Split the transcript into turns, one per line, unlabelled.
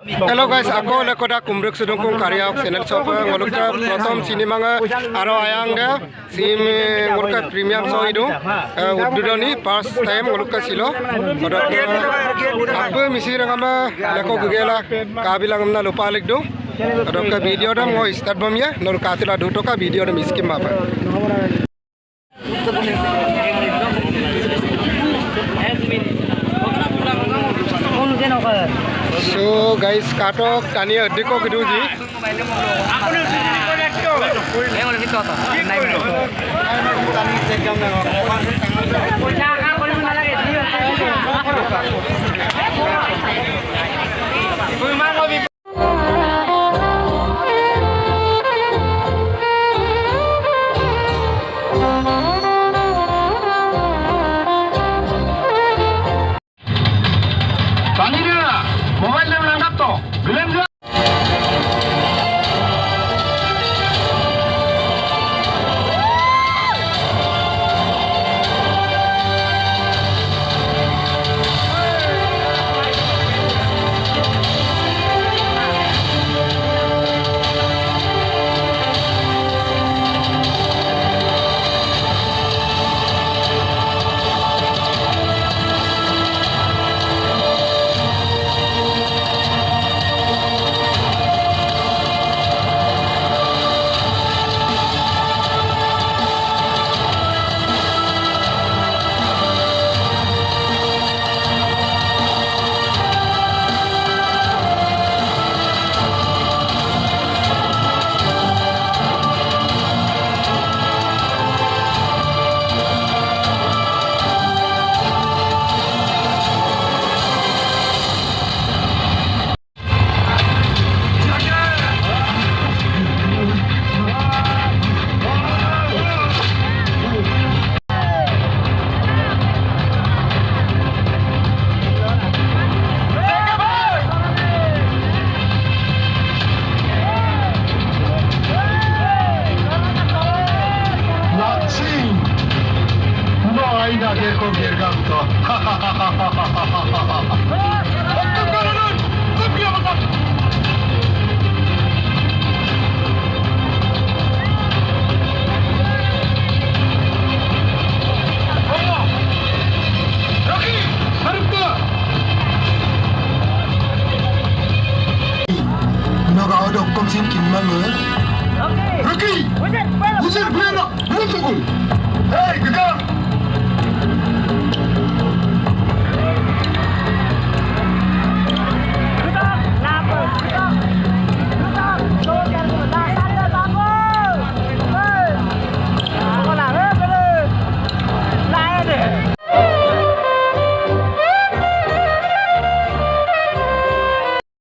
Hello guys, aku lekoda kumbruk sudungkung karya channel shop ngolukta prothom cinema aro ayang ga sim ngolukta premium show idu uddudoni first time ngolukta silo aku misi rangama leko gugela kabilang amna lupa likdu adokka video da mo start bom ya nol kasila du toka video da miskim baba So guys, katok tani adiko keduji.
Mobile number angkat to. Bilang dia. Komsin kinmanı. Rocky. Uzun, belum tunggu. Hey, gegar.